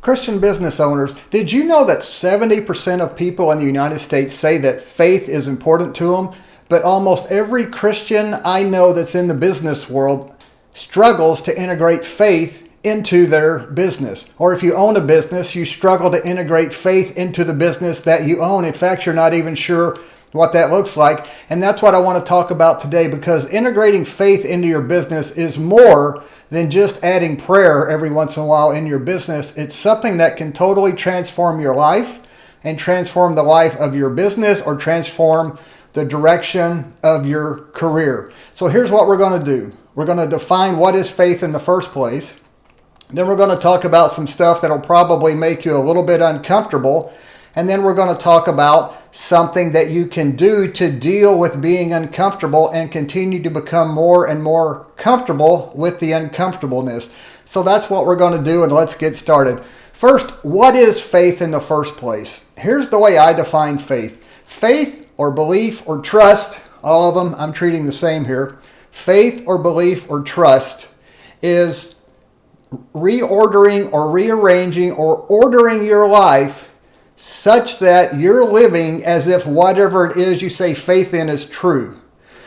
Christian business owners, did you know that 70% of people in the United States say that faith is important to them? But almost every Christian I know that's in the business world struggles to integrate faith into their business. Or if you own a business, you struggle to integrate faith into the business that you own. In fact, you're not even sure what that looks like. And that's what I want to talk about today, because integrating faith into your business is more than just adding prayer every once in a while in your business. It's something that can totally transform your life and transform the life of your business or transform the direction of your career. So here's what we're going to do. We're going to define what is faith in the first place. Then we're going to talk about some stuff that'll probably make you a little bit uncomfortable. And then we're going to talk about something that you can do to deal with being uncomfortable and continue to become more and more comfortable with the uncomfortableness. So that's what we're going to do, and let's get started. First, what is faith in the first place? Here's the way I define faith. Faith or belief or trust, all of them I'm treating the same here. Faith or belief or trust is reordering or rearranging or ordering your life such that you're living as if whatever it is you say faith in is true.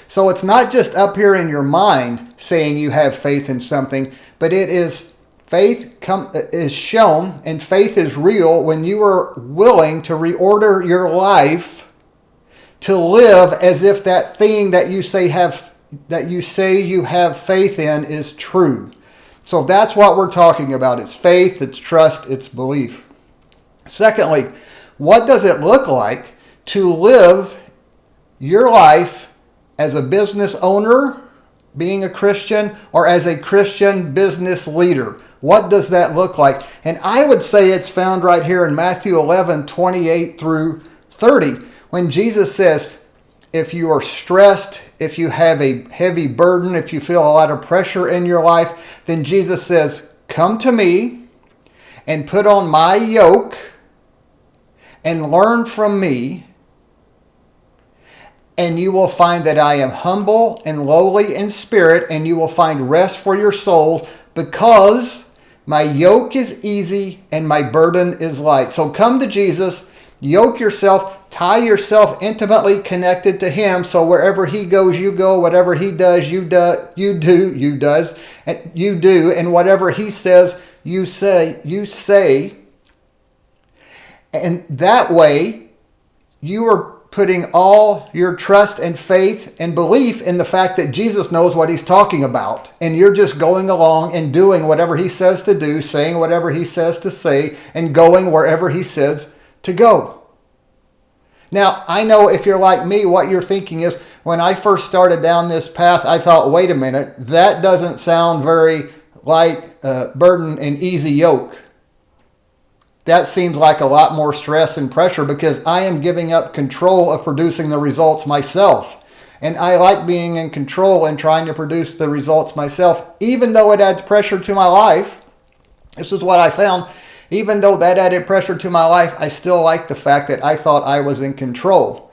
So it's not just up here in your mind saying you have faith in something, but it is faith is shown, and faith is real when you are willing to reorder your life to live as if that thing that you say you have faith in is true. So that's what we're talking about. It's faith, it's trust, it's belief. Secondly, what does it look like to live your life as a business owner, being a Christian, or as a Christian business leader? What does that look like? And I would say it's found right here in Matthew 11:28 through 30, when Jesus says, if you are stressed, if you have a heavy burden, if you feel a lot of pressure in your life, then Jesus says, come to me and put on my yoke and learn from me, and you will find that I am humble and lowly in spirit, and you will find rest for your soul, because my yoke is easy and my burden is light. So come to Jesus, yoke yourself, tie yourself intimately connected to him, so wherever he goes, you go. Whatever he does, you do, and whatever he says, you say. And that way, you are putting all your trust and faith and belief in the fact that Jesus knows what he's talking about. And you're just going along and doing whatever he says to do, saying whatever he says to say, and going wherever he says to go. Now, I know if you're like me, what you're thinking is, when I first started down this path, I thought, wait a minute, that doesn't sound very light burden and easy yoke. That seems like a lot more stress and pressure, because I am giving up control of producing the results myself. And I like being in control and trying to produce the results myself, even though it adds pressure to my life. This is what I found. Even though that added pressure to my life, I still like the fact that I thought I was in control.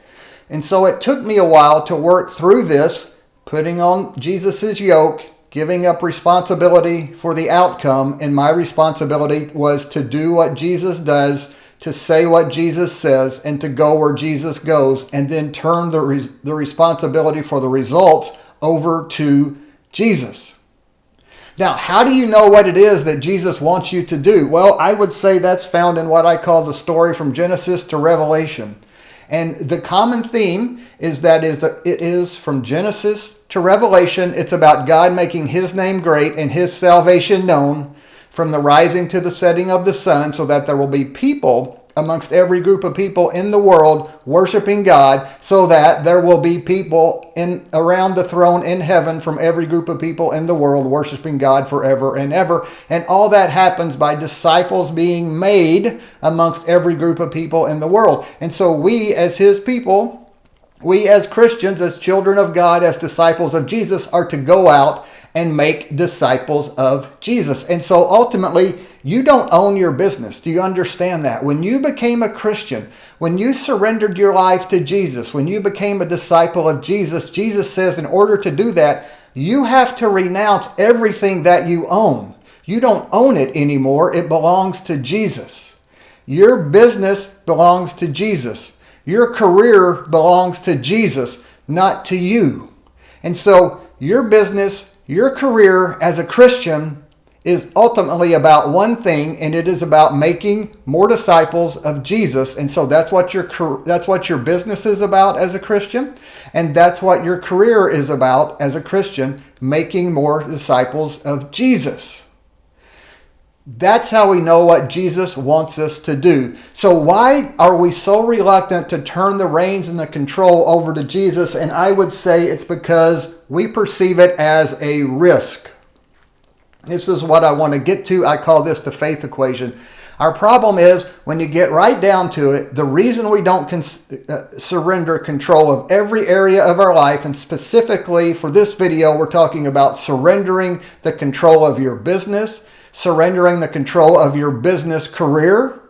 And so it took me a while to work through this, putting on Jesus' yoke, giving up responsibility for the outcome, and my responsibility was to do what Jesus does, to say what Jesus says, and to go where Jesus goes, and then turn the responsibility for the results over to Jesus. Now, how do you know what it is that Jesus wants you to do? Well, I would say that's found in what I call the story from Genesis to Revelation. And the common theme is that it is from Genesis to Revelation. It's about God making his name great and his salvation known from the rising to the setting of the sun, so that there will be people amongst every group of people in the world worshiping God, so that there will be people around the throne in heaven from every group of people in the world worshiping God forever and ever. And all that happens by disciples being made amongst every group of people in the world. And so we as his people, we as Christians, as children of God, as disciples of Jesus, are to go out and make disciples of Jesus. And so ultimately, you don't own your business. Do you understand that? When you became a Christian, when you surrendered your life to Jesus, when you became a disciple of Jesus, Jesus says in order to do that, you have to renounce everything that you own. You don't own it anymore. It belongs to Jesus. Your business belongs to Jesus. Your career belongs to Jesus, not to you. And so your business, your career as a Christian is ultimately about one thing, and it is about making more disciples of Jesus. And so that's what your business is about as a Christian, and that's what your career is about as a Christian, making more disciples of Jesus. That's how we know what Jesus wants us to do. So why are we so reluctant to turn the reins and the control over to Jesus? And I would say it's because we perceive it as a risk. This is what I want to get to. I call this the faith equation. Our problem is when you get right down to it, the reason we don't surrender control of every area of our life, and specifically for this video, we're talking about surrendering the control of your business, surrendering the control of your business career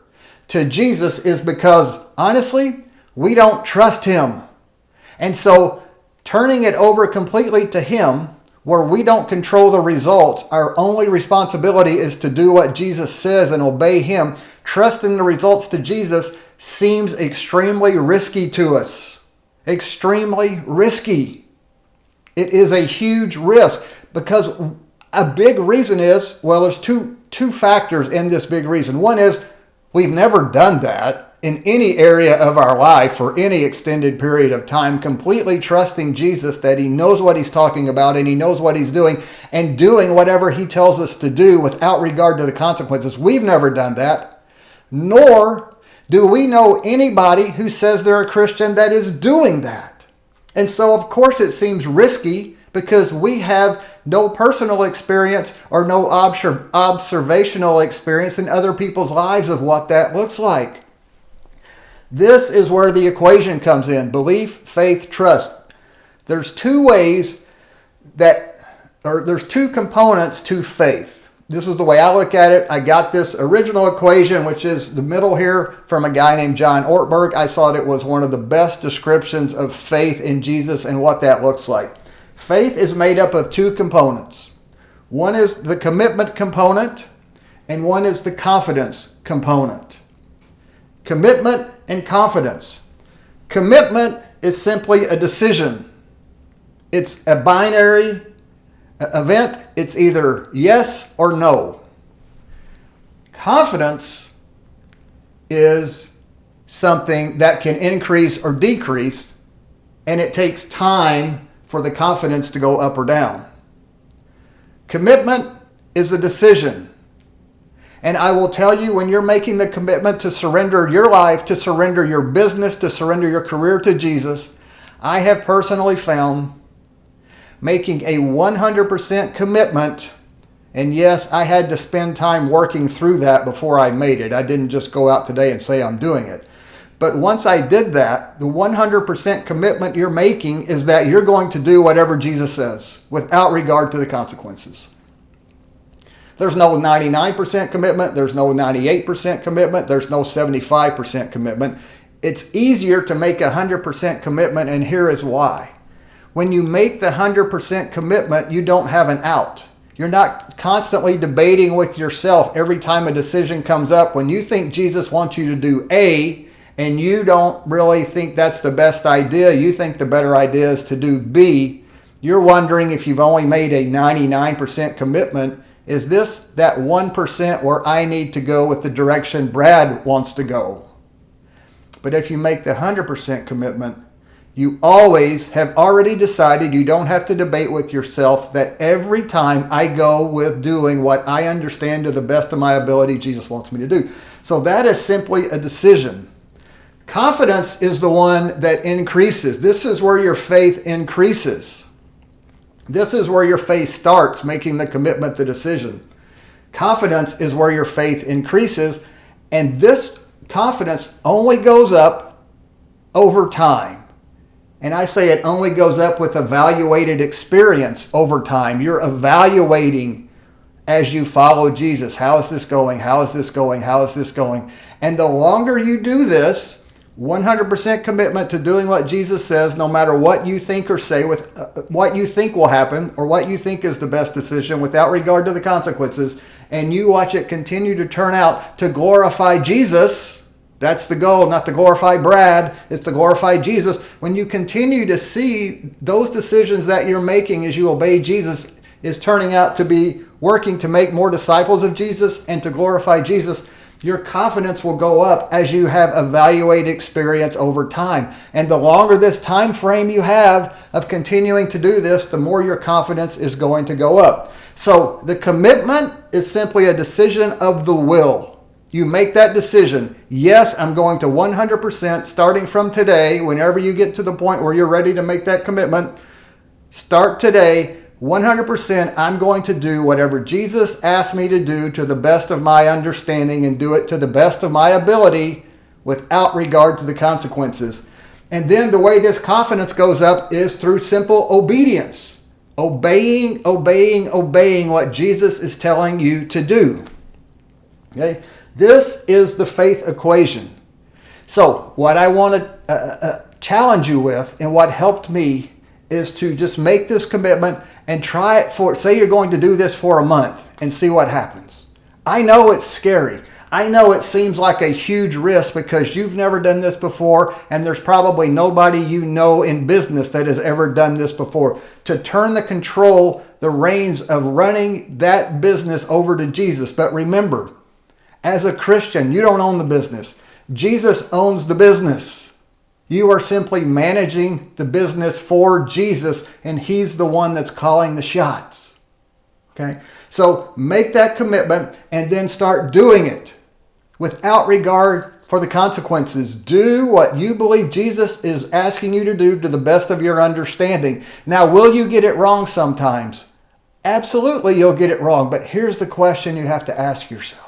to Jesus, is because, honestly, we don't trust Him. And so turning it over completely to Him, where we don't control the results, our only responsibility is to do what Jesus says and obey Him. Trusting the results to Jesus seems extremely risky to us. Extremely risky. It is a huge risk because a big reason is, well, there's two factors in this big reason. One is we've never done that in any area of our life for any extended period of time, completely trusting Jesus that He knows what He's talking about and He knows what He's doing, and doing whatever He tells us to do without regard to the consequences. We've never done that. Nor do we know anybody who says they're a Christian that is doing that. And so, of course, it seems risky because we have no personal experience or no observational experience in other people's lives of what that looks like. This is where the equation comes in: belief, faith, trust. There's two components to faith. This is the way I look at it. I got this original equation, which is the middle here, from a guy named John Ortberg. I thought it was one of the best descriptions of faith in Jesus and what that looks like. Faith is made up of two components. One is the commitment component, and one is the confidence component. Commitment and confidence. Commitment is simply a decision. It's a binary event. It's either yes or no. Confidence is something that can increase or decrease, and it takes time for the confidence to go up or down. Commitment is a decision. And I will tell you, when you're making the commitment to surrender your life, to surrender your business, to surrender your career to Jesus, I have personally found making a 100% commitment, and yes, I had to spend time working through that before I made it. I didn't just go out today and say I'm doing it. But once I did that, the 100% commitment you're making is that you're going to do whatever Jesus says without regard to the consequences. There's no 99% commitment. There's no 98% commitment. There's no 75% commitment. It's easier to make 100% commitment, and here is why. When you make the 100% commitment, you don't have an out. You're not constantly debating with yourself every time a decision comes up. When you think Jesus wants you to do A, and you don't really think that's the best idea, you think the better idea is to do B, you're wondering, if you've only made a 99% commitment, is this that 1% where I need to go with the direction Brad wants to go? But if you make the 100% commitment, you always have already decided, you don't have to debate with yourself, that every time I go with doing what I understand to the best of my ability Jesus wants me to do. So that is simply a decision. Confidence is the one that increases. This is where your faith increases. This is where your faith starts, making the commitment, the decision. Confidence is where your faith increases, and this confidence only goes up over time. And I say it only goes up with evaluated experience over time. You're evaluating as you follow Jesus. How is this going? How is this going? How is this going? And the longer you do this, 100% commitment to doing what Jesus says, no matter what you think or say, with what you think will happen or what you think is the best decision without regard to the consequences. and you watch it continue to turn out to glorify Jesus. That's the goal, not to glorify Brad. It's to glorify Jesus. When you continue to see those decisions that you're making as you obey Jesus is turning out to be working to make more disciples of Jesus and to glorify Jesus, your confidence will go up as you have evaluated experience over time. And the longer this time frame you have of continuing to do this, the more your confidence is going to go up. So the commitment is simply a decision of the will. You make that decision. Yes, I'm going to 100% starting from today. Whenever you get to the point where you're ready to make that commitment, start today. 100% I'm going to do whatever Jesus asked me to do to the best of my understanding and do it to the best of my ability without regard to the consequences. And then the way this confidence goes up is through simple obedience. Obeying what Jesus is telling you to do. Okay? This is the faith equation. So what I want to challenge you with and what helped me is to just make this commitment and try it for, say you're going to do this for a month and see what happens. I know it's scary. I know it seems like a huge risk because you've never done this before and there's probably nobody you know in business that has ever done this before. To turn the reins of running that business over to Jesus. But remember, as a Christian, you don't own the business. Jesus owns the business. You are simply managing the business for Jesus, and he's the one that's calling the shots. Okay? So make that commitment and then start doing it without regard for the consequences. Do what you believe Jesus is asking you to do to the best of your understanding. Now, will you get it wrong sometimes? Absolutely, you'll get it wrong. But here's the question you have to ask yourself.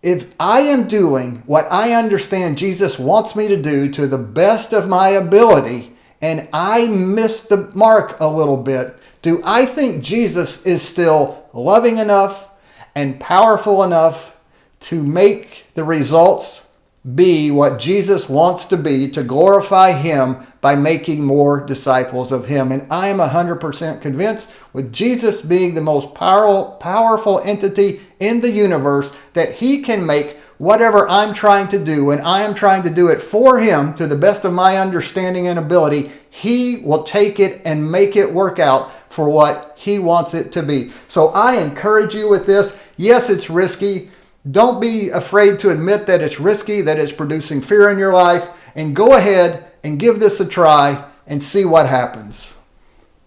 If I am doing what I understand Jesus wants me to do to the best of my ability, and I miss the mark a little bit, do I think Jesus is still loving enough and powerful enough to make the results be what Jesus wants to be, to glorify him by making more disciples of him? And I am 100% convinced, with Jesus being the most powerful entity in the universe, that he can make whatever I'm trying to do, and I am trying to do it for him to the best of my understanding and ability, he will take it and make it work out for what he wants it to be. So I encourage you with this. Yes, it's risky. Don't be afraid to admit that it's risky, that it's producing fear in your life, and go ahead and give this a try and see what happens.